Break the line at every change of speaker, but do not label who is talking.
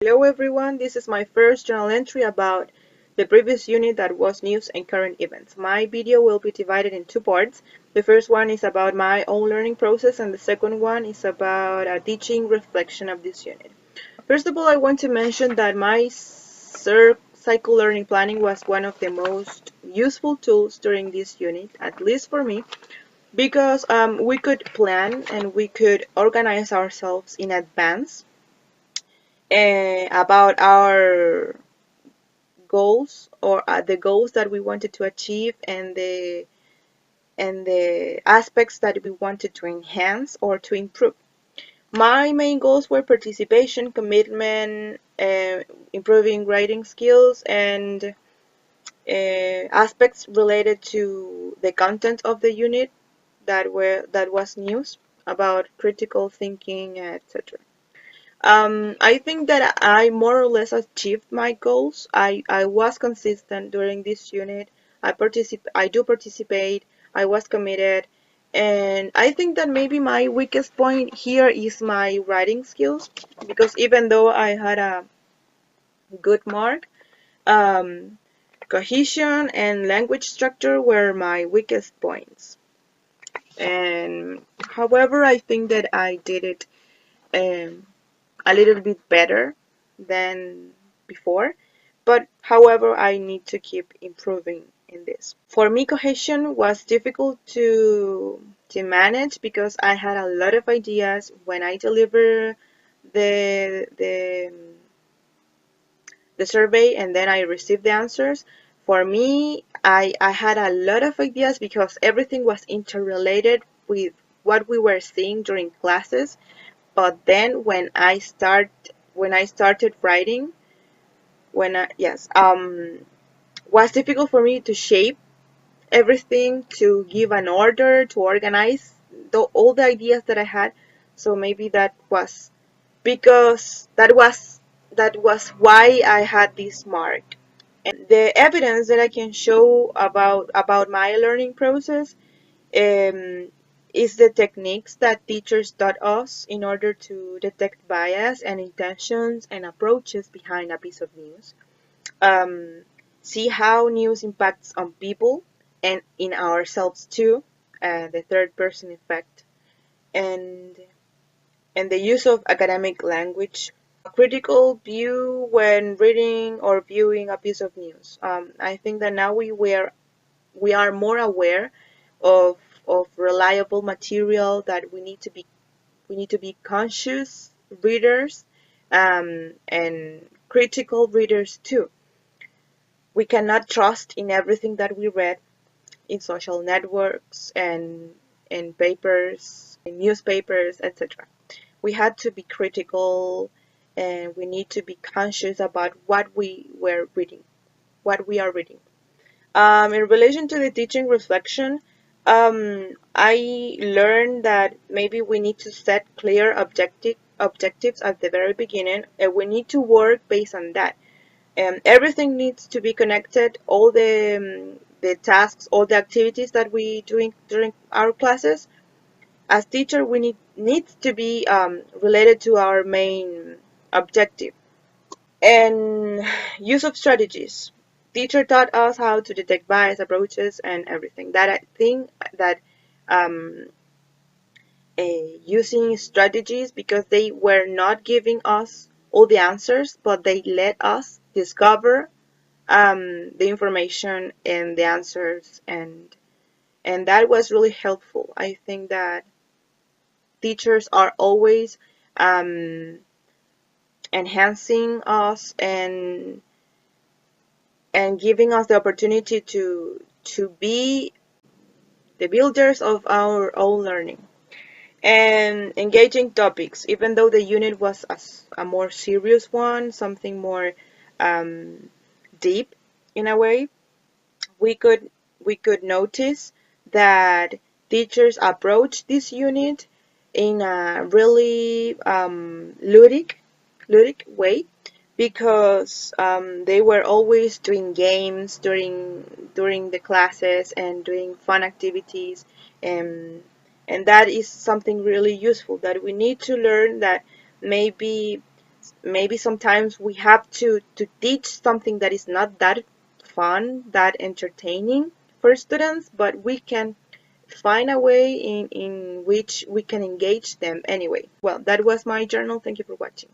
Hello everyone, this is my first journal entry about the previous unit that was news and current events. My video will be divided in two parts. The first one is about my own learning process and the second one is about a teaching reflection of this unit. First of all, I want to mention that my cycle learning planning was one of the most useful tools during this unit, at least for me, because we could plan and we could organize ourselves in advance about our goals or the goals that we wanted to achieve and the aspects that we wanted to enhance or to improve. My main goals were participation, commitment, improving writing skills, and aspects related to the content of the unit that was news about critical thinking, etc. I think that I more or less achieved my goals. I was consistent during this unit. I do participate. I was committed. And I think that maybe my weakest point here is my writing skills because even though I had a good mark, um, cohesion and language structure were my weakest points. And however, I think that I did it um, a little bit better than before, but however, I need to keep improving in this. For me, cohesion was difficult to manage because I had a lot of ideas when I deliver the the the survey and then I received the answers. For me, I had a lot of ideas because everything was interrelated with what we were seeing during classes. But then when I started writing, was difficult for me to shape everything, to give an order, to organize all the ideas that I had. So maybe that was because that was why I had this mark. And the evidence that I can show about my learning process um, is the techniques that teachers taught us in order to detect bias and intentions and approaches behind a piece of news. Um, See how news impacts on people and in ourselves too, the third person effect, and and the use of academic language. Critical view when reading or viewing a piece of news. I think that now we are more aware of reliable material, that we need to be conscious readers and critical readers too. We cannot trust in everything that we read in social networks and in papers, in newspapers, etc. We had to be critical and we need to be conscious about what we were reading, what we are reading. In relation to the teaching reflection, I learned that maybe we need to set clear objectives at the very beginning, and we need to work based on that. Everything needs to be connected. All the tasks, all the activities that we doing during our classes, as teacher, we needs to be related to our main objective. And use of strategies. Teacher taught us how to detect bias approaches and everything. That I think that um, using strategies because they were not giving us all the answers, but they let us discover the information and the answers, and that was really helpful. I think that teachers are always um, enhancing us and giving us the opportunity to be the builders of our own learning and engaging topics. Even though the unit was a more serious one, something more um, deep in a way, we could we could notice that teachers approach this unit in a really ludic way because they were always doing games during the classes and doing fun activities, and and that is something really useful that we need to learn, that maybe maybe sometimes we have to teach something that is not that fun, that entertaining for students, but we can find a way in which we can engage them anyway. Well, that was my journal. Thank you for watching.